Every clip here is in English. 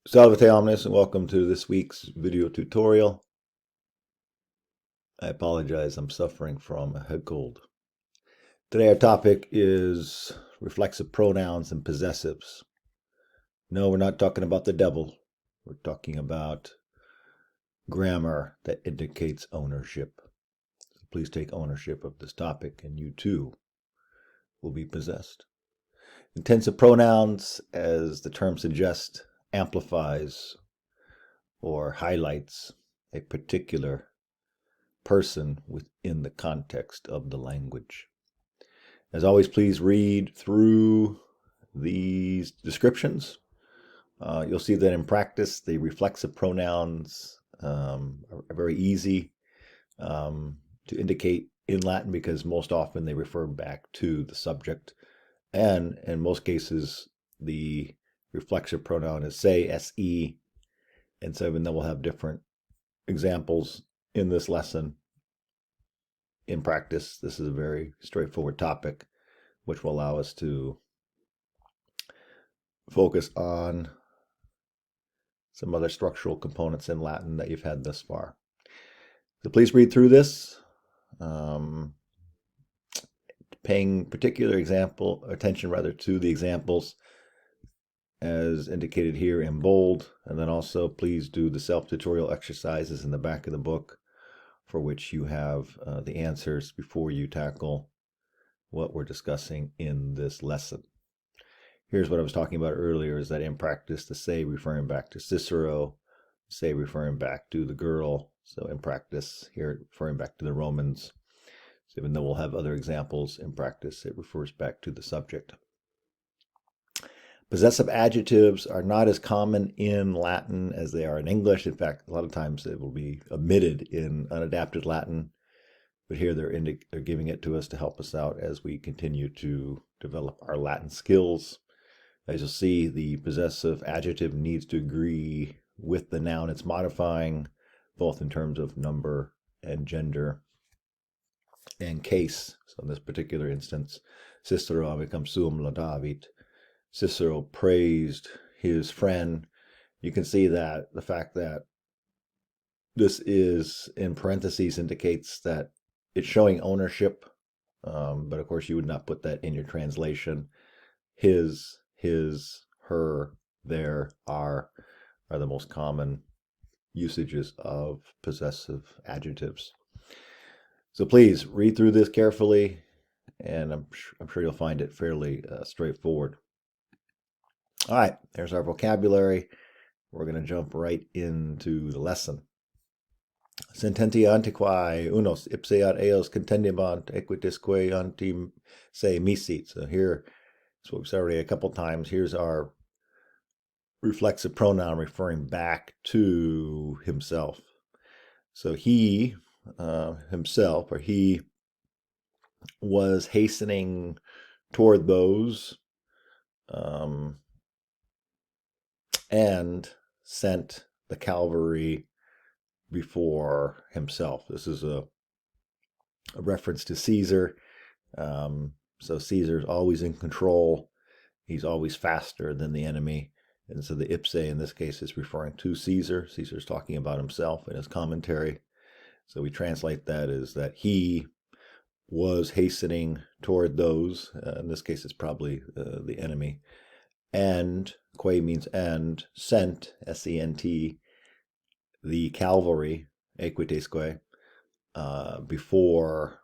Salve omnes and welcome to this week's video tutorial. I apologize, I'm suffering from a head cold. Today our topic is reflexive pronouns and possessives. No, we're not talking about the devil. We're talking about grammar that indicates ownership. So please take ownership of this topic and you too will be possessed. Intensive pronouns, as the term suggests, amplifies or highlights a particular person within the context of the language. As always, please read through these descriptions. You'll see that in practice, the reflexive pronouns are very easy to indicate in Latin because most often they refer back to the subject. And in most cases, the reflexive pronoun is se, se. And so even though we'll have different examples in this lesson, in practice, this is a very straightforward topic, which will allow us to focus on some other structural components in Latin that you've had thus far. So please read through this, paying particular attention to the examples as indicated here in bold, and then also please do the self-tutorial exercises in the back of the book for which you have the answers before you tackle what we're discussing in this lesson. Here's what I was talking about earlier, is that in practice, the se referring back to Cicero, se referring back to the girl. So in practice, here referring back to the Romans. So even though we'll have other examples in practice, it refers back to the subject. Possessive adjectives are not as common in Latin as they are in English. In fact, a lot of times it will be omitted in unadapted Latin. But here they're giving it to us to help us out as we continue to develop our Latin skills. As you'll see, the possessive adjective needs to agree with the noun it's modifying, both in terms of number and gender and case. So in this particular instance, Cicero becomes suum laudavit. Cicero praised his friend. You can see that the fact that this is in parentheses indicates that it's showing ownership, but of course you would not put that in your translation. His, her, their, are the most common usages of possessive adjectives. So please read through this carefully, and I'm sure you'll find it fairly straightforward. All right, there's our vocabulary. We're going to jump right into the lesson. Sententia antiquae unos ipse ad eos contendebant equitisque ante se misit. So here, so we've said already a couple times, here's our reflexive pronoun referring back to himself. So he, himself, or he was hastening toward those and sent the cavalry before himself. This is a reference to Caesar. So Caesar's always in control. He's always faster than the enemy. And so the ipse in this case is referring to Caesar. Caesar's talking about himself in his commentary. So we translate that as that he was hastening toward those. In this case, it's probably the enemy. And, que means and, sent, S-E-N-T, the cavalry, equitesque, before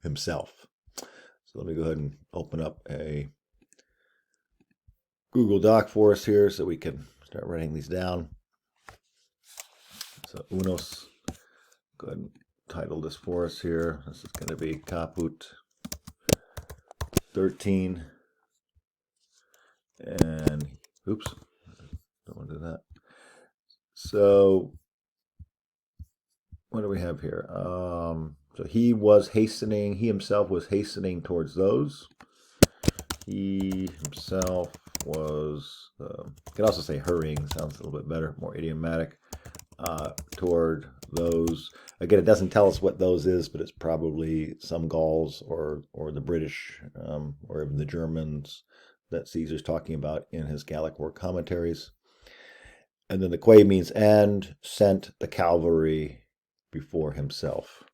himself. So let me go ahead and open up a Google Doc for us here so we can start writing these down. So unos, go ahead and title this for us here. This is going to be Caput 13. And, oops, don't want to do that. So, what do we have here? So he himself was hastening towards those. He himself was, you can also say hurrying, sounds a little bit better, more idiomatic, toward those. Again, it doesn't tell us what those is, but it's probably some Gauls or the British or even the Germans that Caesar's talking about in his Gallic War commentaries. And then the quae means and, sent the cavalry before himself.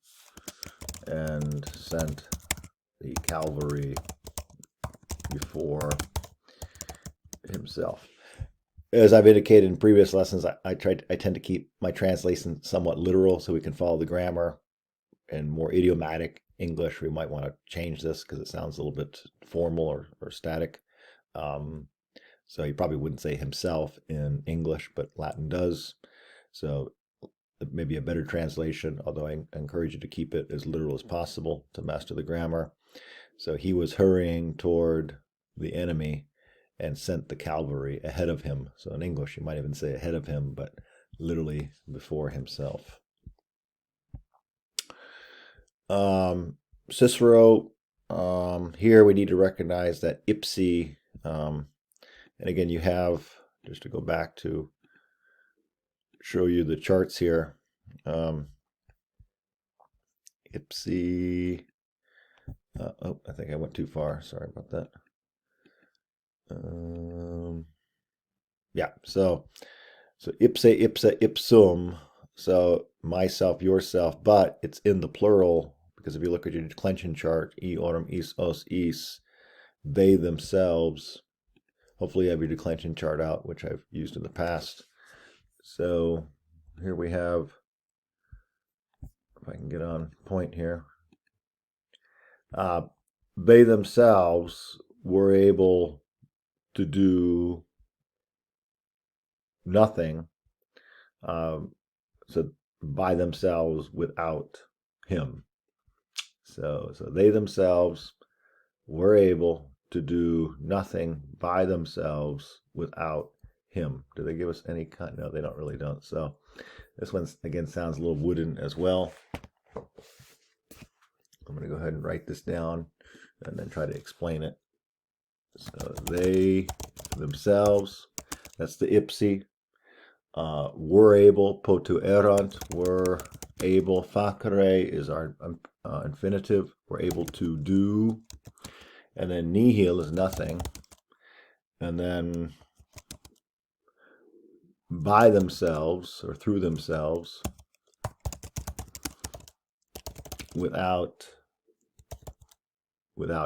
And sent the cavalry before himself. As I've indicated in previous lessons, I tend to keep my translation somewhat literal so we can follow the grammar. And more idiomatic English, we might want to change this because it sounds a little bit formal or static. So you probably wouldn't say himself in English, but Latin does. So maybe a better translation, although I encourage you to keep it as literal as possible to master the grammar. So he was hurrying toward the enemy and sent the cavalry ahead of him. So in English, you might even say ahead of him, but literally before himself. Cicero, here we need to recognize that ipsi, and again, you have, just to go back to show you the charts here, ipsi, oh, I think I went too far. Sorry about that. Yeah, so ipse, ipsa, ipsum, so myself, yourself, but it's in the plural, because if you look at your declension chart, eorum, is, os, is, they themselves, hopefully you have your declension chart out, which I've used in the past. So here we have, if I can get on point here, they themselves were able to do nothing, so by themselves without him. So they themselves were able to do nothing by themselves without him. Do they give us any kind? No, they don't. So this one again sounds a little wooden as well. I'm going to go ahead and write this down and then try to explain it. So they themselves, that's the ipsi, were able, potu erant, were able, facere is our infinitive, were able to do, and then nihil is nothing, and then by themselves or through themselves without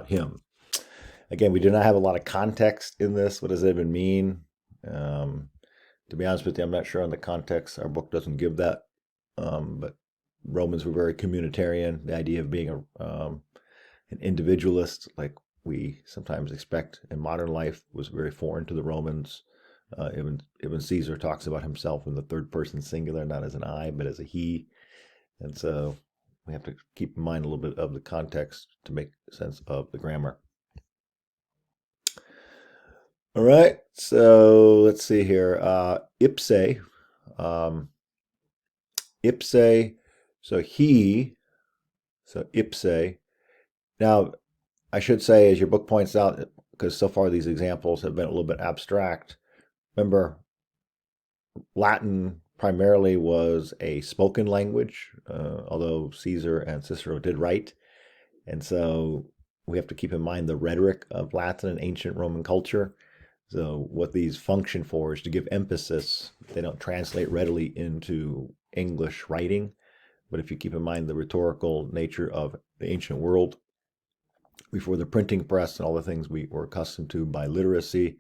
him. Again, we do not have a lot of context in this. What does it even mean? To be honest with you, I'm not sure on the context. Our book doesn't give that. But Romans were very communitarian. The idea of being an individualist, like we sometimes expect in modern life, was very foreign to the Romans. Even Caesar talks about himself in the third person singular, not as an I, but as a he. And so we have to keep in mind a little bit of the context to make sense of the grammar. All right, so let's see here. Ipse, ipse, so he, so ipse. Now, I should say, as your book points out, because so far these examples have been a little bit abstract, remember, Latin primarily was a spoken language, although Caesar and Cicero did write. And so we have to keep in mind the rhetoric of Latin and ancient Roman culture. So what these function for is to give emphasis. They don't translate readily into English writing. But if you keep in mind the rhetorical nature of the ancient world, before the printing press and all the things we were accustomed to by literacy,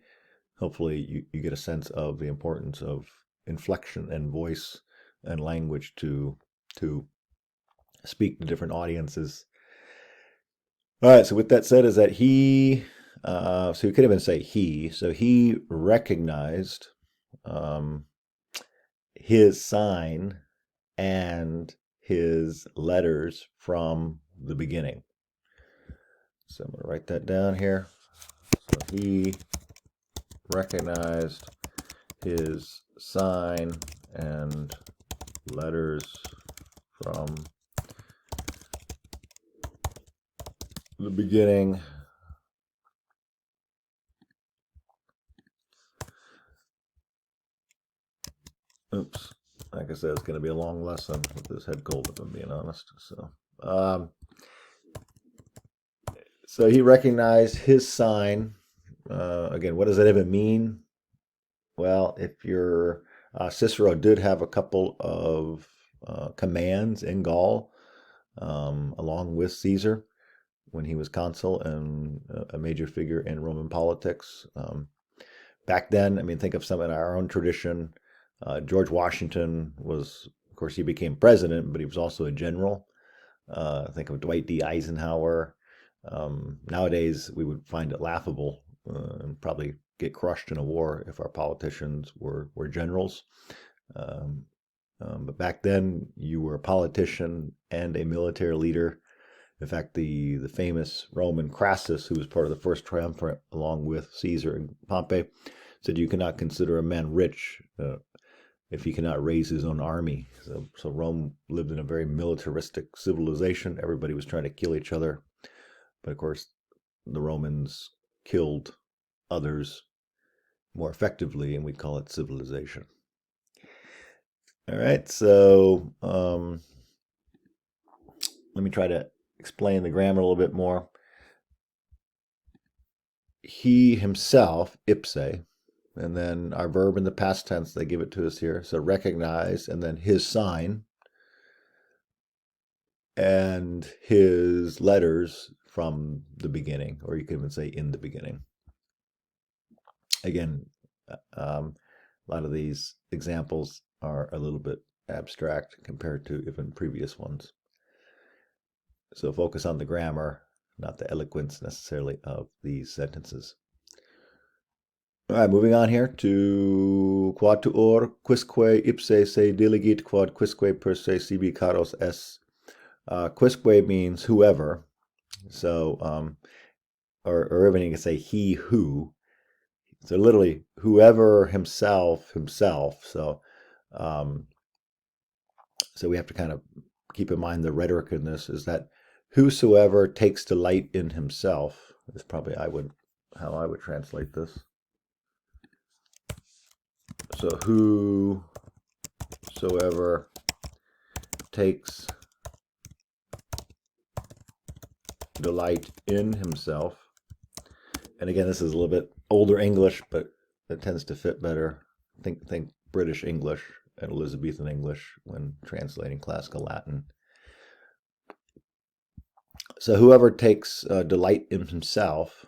hopefully you get a sense of the importance of inflection and voice and language to speak to different audiences. All right, so with that said, is that he, so you could even say he, so he recognized his sign and his letters from the beginning. So I'm going to write that down here. So he recognized his sign and letters from the beginning. Oops. Like I said, it's going to be a long lesson with this head cold, if I'm being honest. So he recognized his sign. Again, what does that even mean? Well, if you're Cicero did have a couple of commands in Gaul, along with Caesar when he was consul and a major figure in Roman politics. Back then, I mean, think of some in our own tradition. George Washington was, of course, he became president, but he was also a general. Think of Dwight D. Eisenhower. Nowadays, we would find it laughable and probably get crushed in a war if our politicians were generals. But back then, you were a politician and a military leader. In fact, the famous Roman Crassus, who was part of the first triumvirate along with Caesar and Pompey, said you cannot consider a man rich if he cannot raise his own army. So Rome lived in a very militaristic civilization. Everybody was trying to kill each other. But of course, the Romans killed others more effectively, and we call it civilization. All right, so let me try to explain the grammar a little bit more. He himself, ipse, and then our verb in the past tense, they give it to us here. So recognize, and then his sign, and his letters from the beginning, or you could even say in the beginning. Again, a lot of these examples are a little bit abstract compared to even previous ones. So focus on the grammar, not the eloquence necessarily of these sentences. All right, moving on here to quod tuor quisque ipse se diligit quod quisque per se sibi caros es. Quisque means whoever. So, or even you can say he who. So literally, whoever himself. So, so we have to kind of keep in mind the rhetoric in this is that whosoever takes delight in himself is probably how I would translate this. So whosoever takes delight in himself. And again, this is a little bit older English, but it tends to fit better. Think British English and Elizabethan English when translating classical Latin. So whoever takes delight in himself,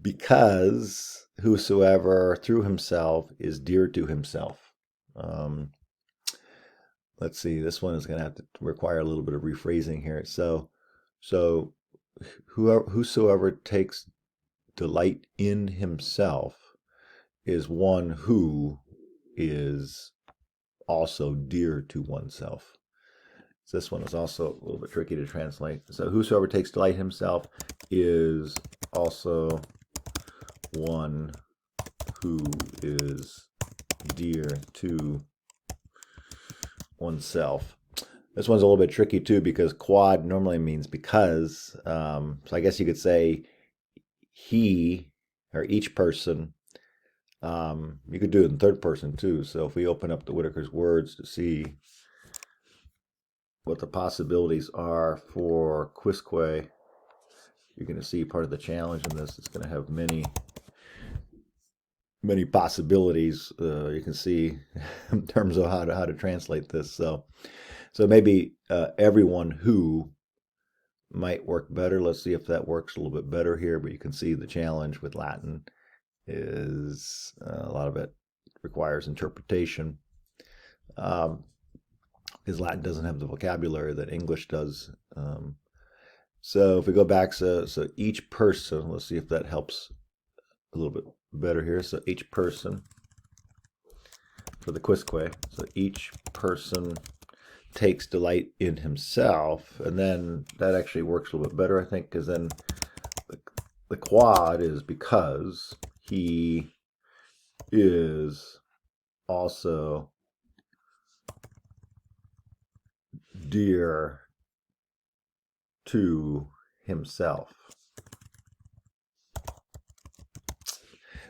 because whosoever through himself is dear to himself. Let's see, this one is going to have to require a little bit of rephrasing here. So whosoever takes delight in himself is one who is also dear to oneself. So this one is also a little bit tricky to translate. So whosoever takes delight in himself is also one who is dear to oneself. This one's a little bit tricky too because quod normally means because. So I guess you could say he or each person. You could do it in third person too. So if we open up the Whitaker's Words to see what the possibilities are for quisque, you're going to see part of the challenge in this. It's going to have many possibilities. You can see in terms of how to translate this. So maybe everyone who might work better. Let's see if that works a little bit better here. But you can see the challenge with Latin is a lot of it requires interpretation. Because Latin doesn't have the vocabulary that English does. So if we go back, so each person, let's see if that helps a little bit better here. So each person for the quisque. So each person takes delight in himself, and then that actually works a little bit better, I think, because then the quad is because he is also dear to himself.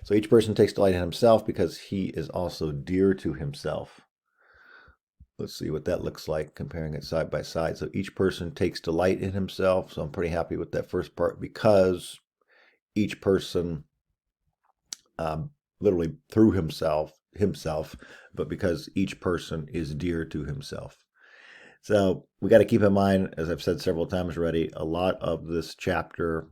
So each person takes delight in himself because he is also dear to himself. Let's see what that looks like, comparing it side by side. So each person takes delight in himself. So I'm pretty happy with that first part because each person literally through himself, but because each person is dear to himself. So we got to keep in mind, as I've said several times already, a lot of this chapter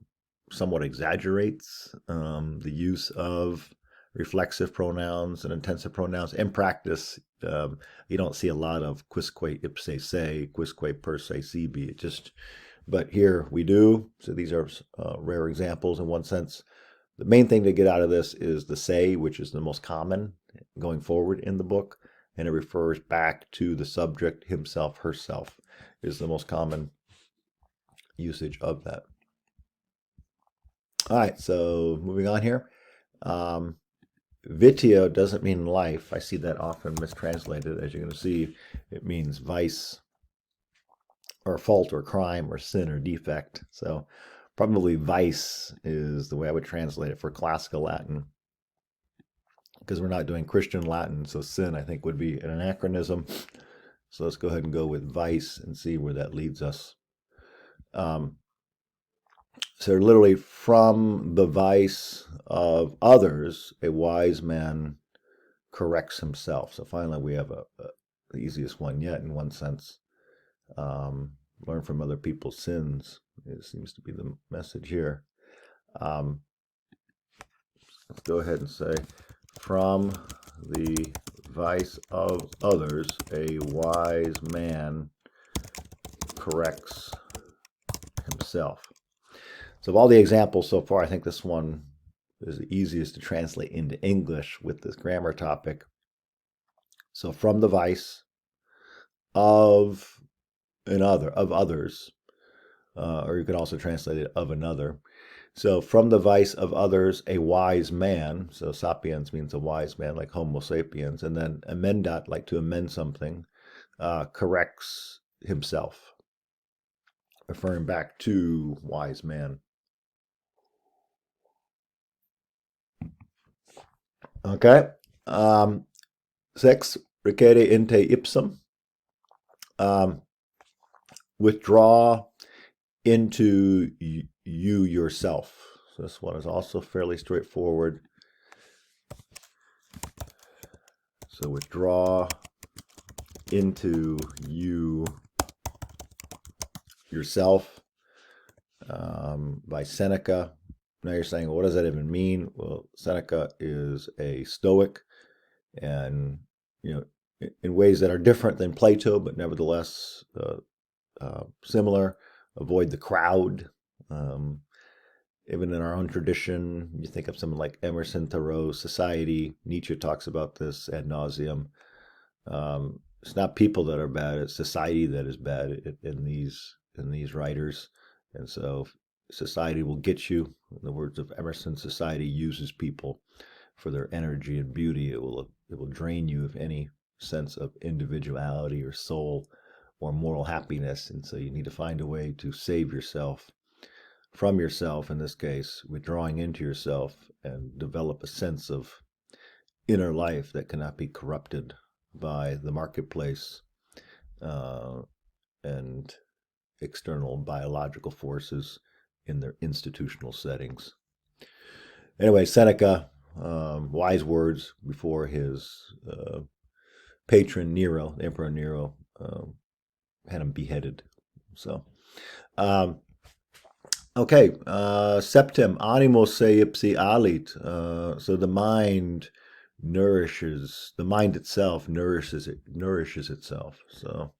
somewhat exaggerates the use of reflexive pronouns and intensive pronouns. In practice, you don't see a lot of quisque ipse se, quisque per se sibi. But here we do. So these are rare examples in one sense. The main thing to get out of this is the say, which is the most common going forward in the book, and it refers back to the subject himself, herself, is the most common usage of that. All right, so moving on here. Vitio doesn't mean life. I see that often mistranslated. As you're going to see, it means vice or fault or crime or sin or defect. So probably vice is the way I would translate it for classical Latin, because we're not doing Christian Latin. So sin, I think, would be an anachronism. So let's go ahead and go with vice and see where that leads us. So literally, from the vice of others, a wise man corrects himself. So finally, we have the easiest one yet, in one sense. Learn from other people's sins. It seems to be the message here. Let's go ahead and say, from the vice of others, a wise man corrects himself. So of all the examples so far, I think this one is the easiest to translate into English with this grammar topic. So from the vice of others, or you could also translate it of another. So from the vice of others, a wise man. So sapiens means a wise man, like Homo sapiens, and then emendat, like to amend something, corrects himself, referring back to wise man. Okay. 6, recede inte ipsum. Withdraw into you yourself. So this one is also fairly straightforward. So withdraw into you yourself, by Seneca. Now you're saying, well, what does that even mean? Well, Seneca is a Stoic, and in ways that are different than Plato, but nevertheless similar. Avoid the crowd. Even in our own tradition, you think of someone like Emerson, Thoreau, society. Nietzsche talks about this ad nauseum. It's not people that are bad; it's society that is bad in these writers, and so society will get you. In the words of Emerson, society uses people for their energy and beauty. It will drain you of any sense of individuality or soul or moral happiness, and so you need to find a way to save yourself from yourself, in this case, withdrawing into yourself, and develop a sense of inner life that cannot be corrupted by the marketplace and external biological forces in their institutional settings. Anyway, Seneca, wise words before his patron Nero, the Emperor Nero, had him beheaded. So, okay, septem, animo se ipsi alit. So the mind itself nourishes itself. So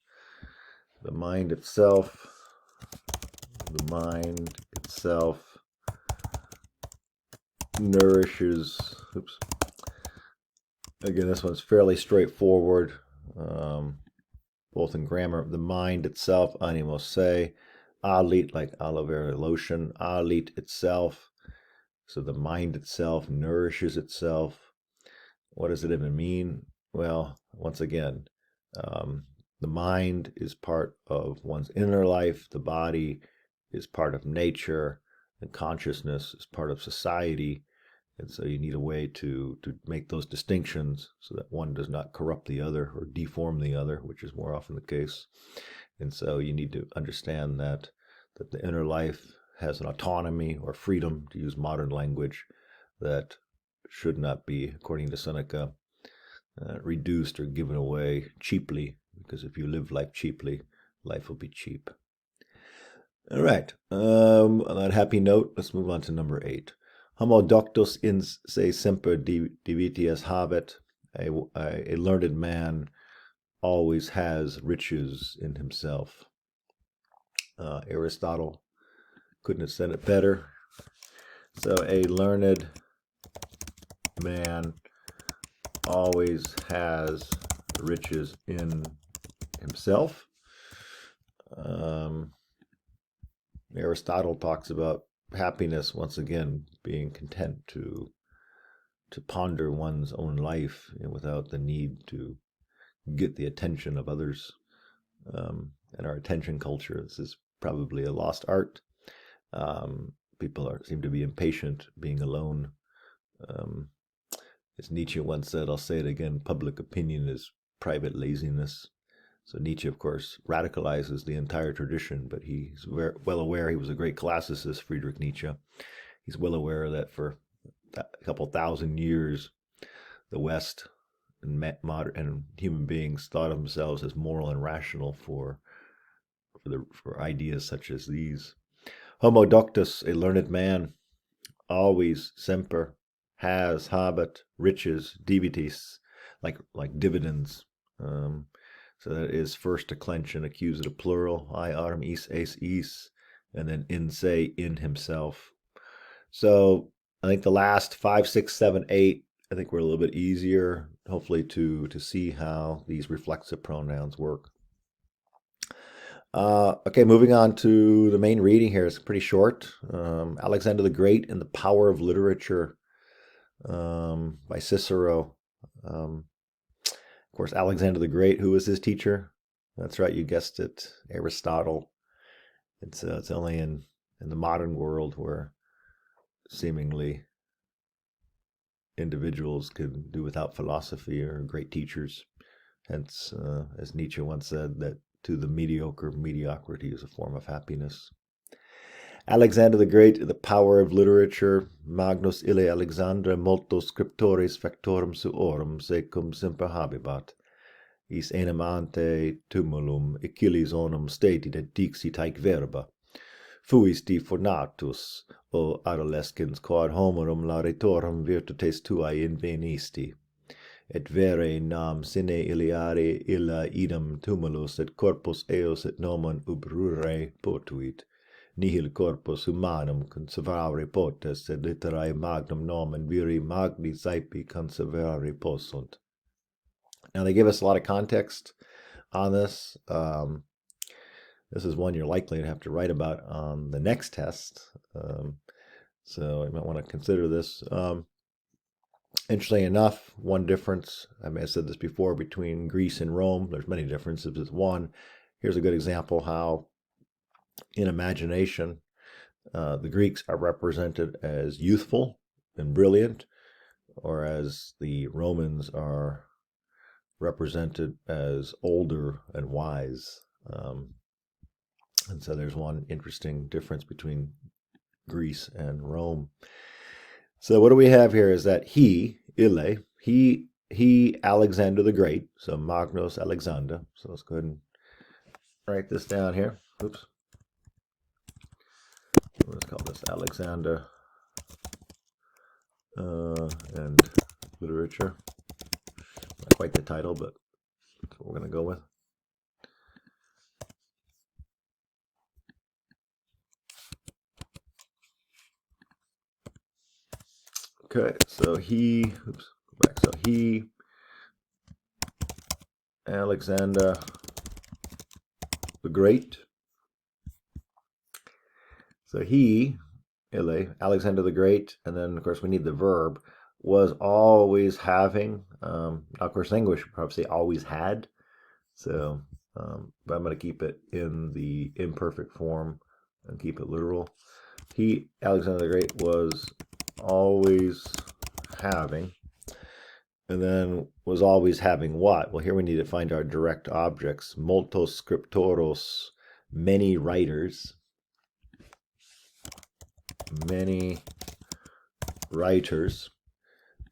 the mind itself nourishes. Oops. Again, this one's fairly straightforward, both in grammar. The mind itself, animo se, alit, like aloe vera lotion, alit itself. So the mind itself nourishes itself. What does it even mean? Well, once again, the mind is part of one's inner life. The body is part of nature. And consciousness is part of society. And so you need a way to make those distinctions so that one does not corrupt the other or deform the other, which is more often the case. And so you need to understand that the inner life has an autonomy or freedom, to use modern language, that should not be, according to Seneca, reduced or given away cheaply, because if you live life cheaply, life will be cheap. All right. On that happy note, let's move on to number 8. Homo doctus in se semper divitias habet. A learned man always has riches in himself. Aristotle couldn't have said it better. So a learned man always has riches in himself. Aristotle talks about happiness, once again, being content to ponder one's own life, without the need to get the attention of others. And our attention culture, this is probably a lost art. People seem to be impatient being alone. As Nietzsche once said, I'll say it again, public opinion is private laziness. So Nietzsche, of course, radicalizes the entire tradition, but he's well aware, he was a great classicist, Friedrich Nietzsche. He's well aware that for a couple thousand years, the West and human beings thought of themselves as moral and rational for ideas such as these. Homo doctus, a learned man, always semper has habet riches divitis, like dividends. So that is first declension, accusative plural, I arm is is, and then in se, in himself. So I think the last 5, 6, 7, 8, I think we're a little bit easier, hopefully, to see how these reflexive pronouns work. Okay, moving on to the main reading here. It's pretty short. Alexander the Great and the Power of Literature by Cicero. Of course, Alexander the Great, who was his teacher? That's right, you guessed it, Aristotle. It's only in the modern world where seemingly individuals can do without philosophy or great teachers. Hence, as Nietzsche once said, that to the mediocre, mediocrity is a form of happiness. Alexander the Great, the power of literature, magnus ille Alexandra multo scriptores factorum suorum secum semper habibat, is enim ante tumulum Achilles onum stati et dixit haec verba, fuisti fornatus, o adolescens quod homorum lauretorum virtutes tuae invenisti, et vere nam sine iliare illa idem tumulus et corpus eos et nomen ubrure potuit, nihil corpus humanum conservare potes, et literae magnum nomen viri magni saepi conservare possunt. Now, they give us a lot of context on this. This is one you're likely to have to write about on the next test. So you might want to consider this. Interestingly enough, one difference, I may have said this before, between Greece and Rome, there's many differences. There's one. Here's a good example how in imagination, the Greeks are represented as youthful and brilliant, whereas the Romans are represented as older and wise. And so there's one interesting difference between Greece and Rome. So what do we have here is that he, Alexander the Great, so Magnus Alexander. So let's go ahead and write this down here. Oops. Let's call this Alexander and literature. Not quite the title, but that's what we're going to go with. Okay, so Alexander the Great. So Alexander the Great, and then of course we need the verb, was always having. Of course, in English, we probably say always had. So, but I'm going to keep it in the imperfect form and keep it literal. Alexander the Great, was always having, and then was always having what? Well, here we need to find our direct objects. Multos scriptoros, many writers. Many writers.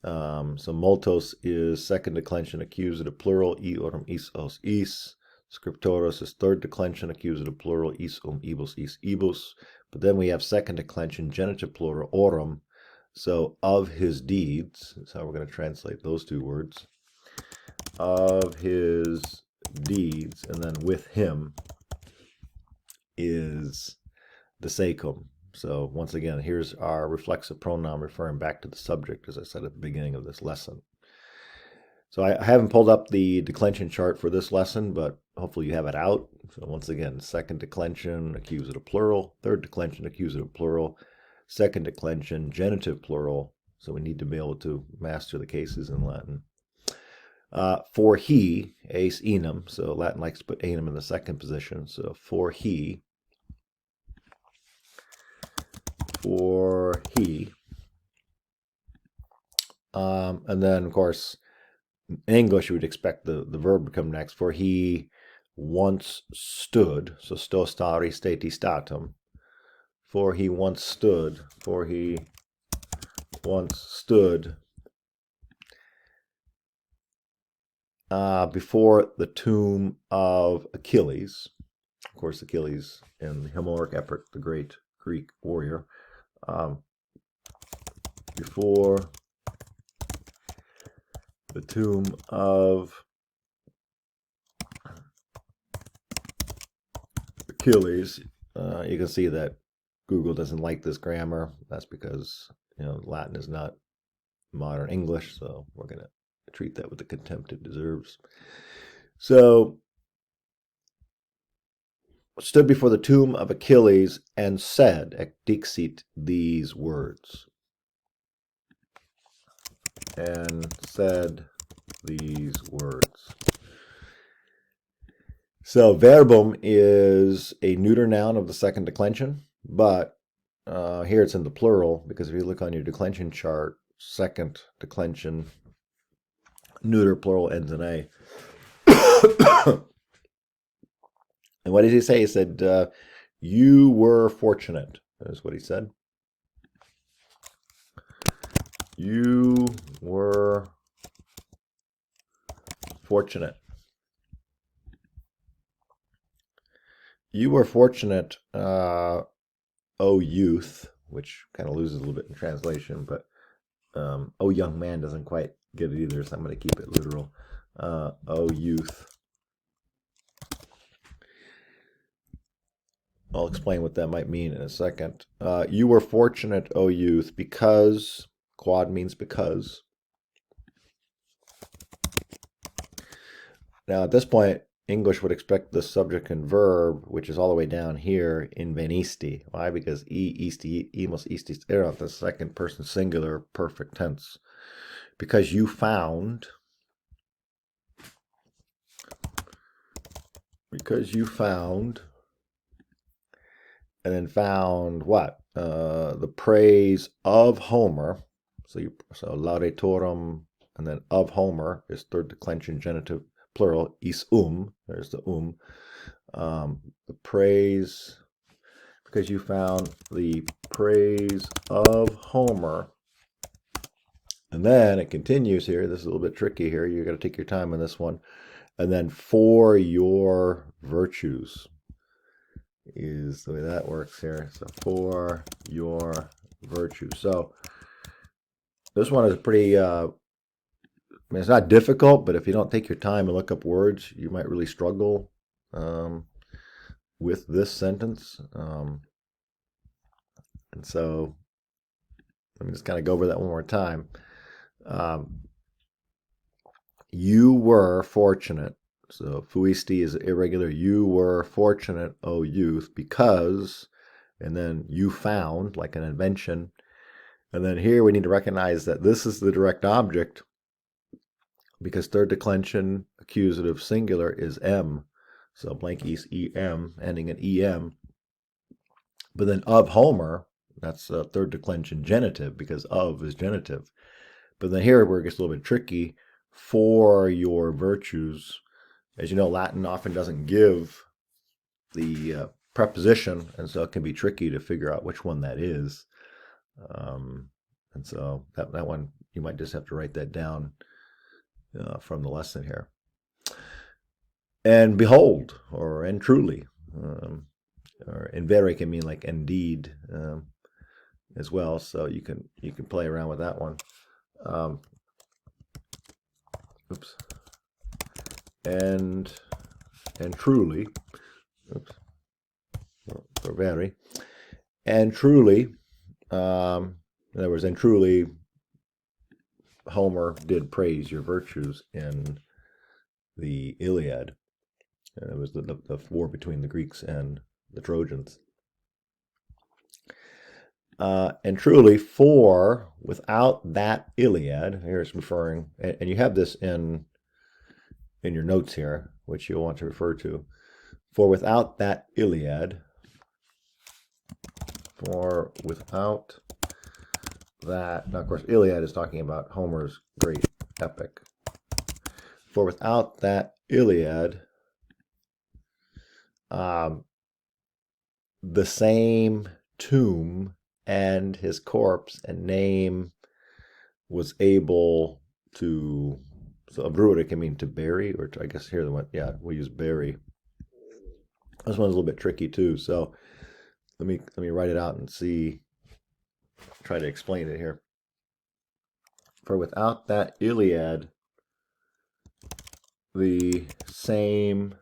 So multos is second declension accusative plural, eorum is os is. Scriptoros is third declension accusative plural, is ibus is ibus. But then we have second declension genitive plural, orum. So of his deeds, that's how we're going to translate those two words. Of his deeds, and then with him is the secum. So once again, here's our reflexive pronoun referring back to the subject, as I said at the beginning of this lesson. So I haven't pulled up the declension chart for this lesson, but hopefully you have it out. So once again, second declension, accusative plural, third declension, accusative plural, second declension, genitive plural. So we need to be able to master the cases in Latin. For he, ace enum, so Latin likes to put enum in the second position. So for he, and then of course in English you would expect the verb to come next. For he once stood, so sto stari stati statum. For he once stood, before the tomb of Achilles. Of course, Achilles in the Homeric epic, the great Greek warrior. Before the tomb of Achilles, you can see that Google doesn't like this grammar. That's because Latin is not modern English, so we're going to treat that with the contempt it deserves. So, stood before the tomb of Achilles and said, ecdixit, these words. And said these words. So verbum is a neuter noun of the second declension, but here it's in the plural, because if you look on your declension chart, second declension, neuter plural ends in A. And what did he say? He said, you were fortunate. That's what he said. You were fortunate. You were fortunate, O youth, which kind of loses a little bit in translation, but O young man doesn't quite get it either, so I'm going to keep it literal. O youth. I'll explain what that might mean in a second. You were fortunate, O youth, because, quad means because. Now, at this point, English would expect the subject and verb, which is all the way down here, in venisti. Why? Because isti, imos istis erat, the second person singular perfect tense. Because you found. And then found what? The praise of Homer. So laudatorum, and then of Homer is third declension genitive plural, is there's the the praise, because you found the praise of Homer. And then it continues here. This is a little bit tricky here. You're going to take your time on this one. And then for your virtues is the way that works here. So for your virtues. So this one is pretty, I mean, it's not difficult, but if you don't take your time and look up words, you might really struggle with this sentence. And so let me just kind of go over that one more time. You were fortunate. So fuisti is irregular. You were fortunate, O youth, because, and then you found, like an invention. And then here we need to recognize that this is the direct object, because third declension accusative singular is M. So blank is EM, ending in EM. But then of Homer, that's third declension genitive, because of is genitive. But then here where it gets a little bit tricky, for your virtues. As you know, Latin often doesn't give the preposition, and so it can be tricky to figure out which one that is. And so that one you might just have to write that down from the lesson here. And behold, or and truly, or in vere can mean like indeed as well. So you can play around with that one. Oops. And truly, oops, for vere, and truly. In other words, and truly, Homer did praise your virtues in the Iliad. And it was the war between the Greeks and the Trojans. And truly, for without that Iliad, here it's referring, and you have this in your notes here, which you'll want to refer to. For without that Iliad, for without that, now of course, Iliad is talking about Homer's great epic. For without that Iliad, the same tomb and his corpse and name was able to, so abrura can mean to bury, or to, I guess here the one, yeah, we use bury. This one's a little bit tricky too, so let me write it out and see, try to explain it here. For without that Iliad, the same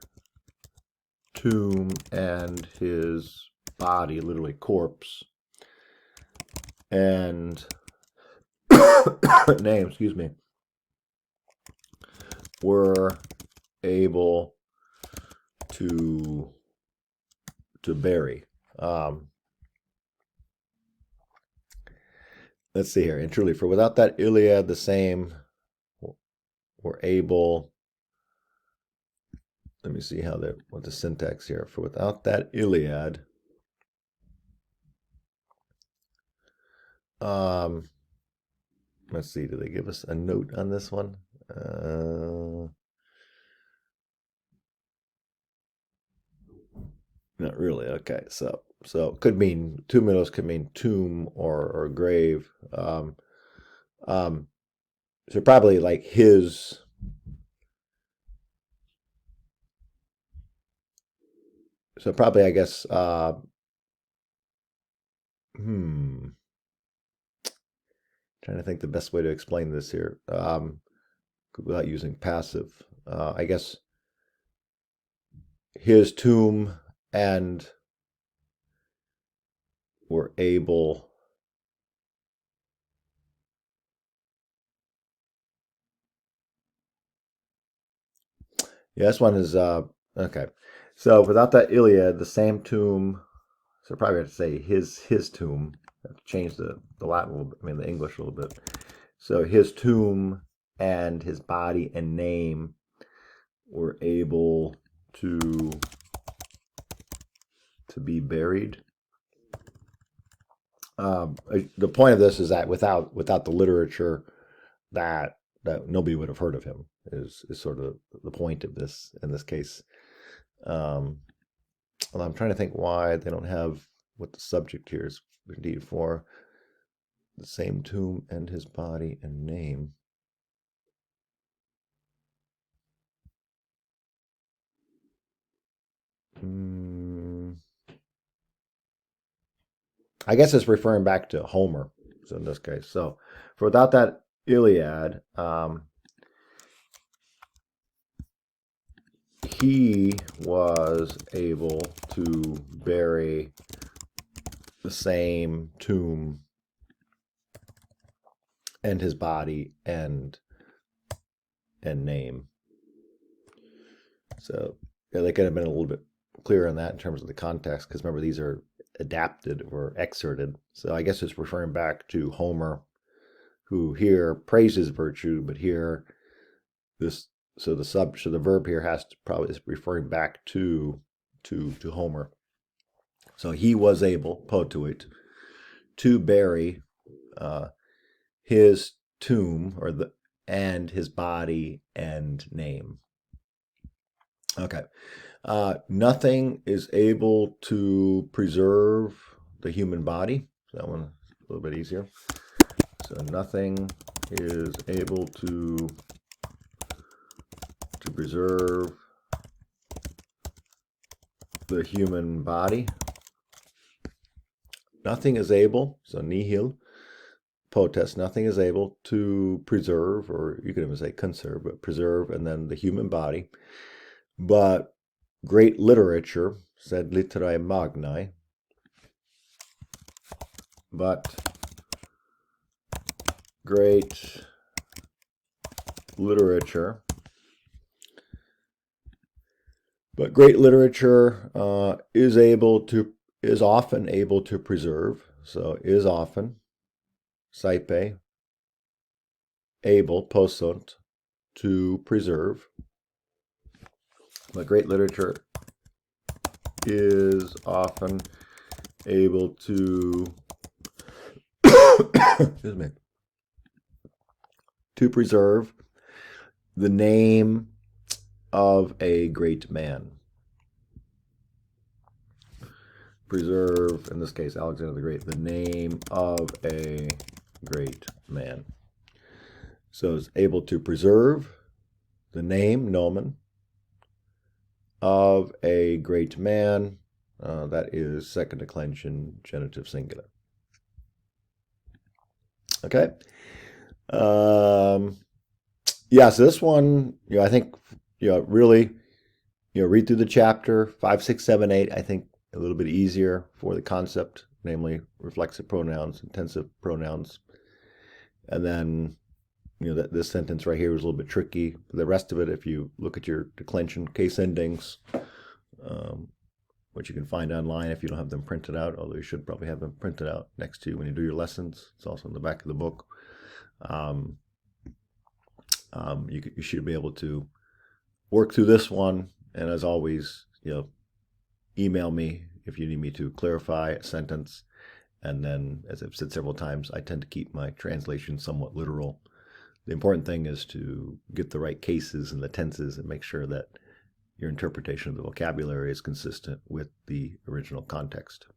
tomb and his body, literally corpse, and name, excuse me, were able to bury. Let's see here. And truly, for without that Iliad, the same were able. Let me see how what the syntax here. For without that Iliad, let's see. Do they give us a note on this one? Not really. Okay, so could mean tuminos, could mean tomb or grave. So probably like his. So probably, I guess. Trying to think the best way to explain this here without using passive. I guess his tomb and were able. Yeah, this one is okay. So without that Iliad, the same tomb. So probably have to say his tomb. I have to change the Latin a little bit, I mean the English a little bit. So his tomb and his body and name were able to be buried. The point of this is that without the literature, that nobody would have heard of him is sort of the point of this in this case. Well, I'm trying to think why they don't have what the subject here is indeed for. The same tomb and his body and name. I guess it's referring back to Homer. So in this case, so for without that Iliad, he was able to bury the same tomb and his body and name. So yeah, they could have been a little bit clearer on that in terms of the context, because remember these are adapted or excerpted. So I guess it's referring back to Homer, who here praises virtue, but here this so the verb here has to probably is referring back to Homer. So he was able, potuit, to bury his tomb and his body and name. Okay. Nothing is able to preserve the human body. That one a little bit easier. So nothing is able to preserve the human body. Nothing is able, so nihil potest, nothing is able to preserve, or you could even say conserve, but preserve, and then the human body. But great literature, sed literae magnae, but great literature, is often able to preserve. So is often, saipe, able, possunt, to preserve. But great literature is often able to excuse me, to preserve the name of a great man. Preserve, in this case, Alexander the Great, the name of a great man. So it's able to preserve the name, nomen, of a great man. That is second declension, genitive singular. Okay. Yeah, so this one, I think, really, read through the chapter 5, 6, 7, 8. I think a little bit easier for the concept, namely reflexive pronouns, intensive pronouns. And then, this sentence right here was a little bit tricky. The rest of it, if you look at your declension case endings, which you can find online if you don't have them printed out, although you should probably have them printed out next to you when you do your lessons. It's also in the back of the book. You should be able to work through this one. And as always, email me if you need me to clarify a sentence. And then, as I've said several times, I tend to keep my translation somewhat literal. The important thing is to get the right cases and the tenses and make sure that your interpretation of the vocabulary is consistent with the original context.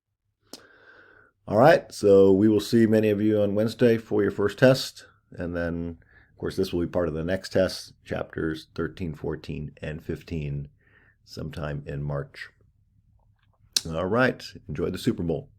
All right, so we will see many of you on Wednesday for your first test. And then, of course, this will be part of the next test, chapters 13, 14, and 15, sometime in March. All right, enjoy the Super Bowl.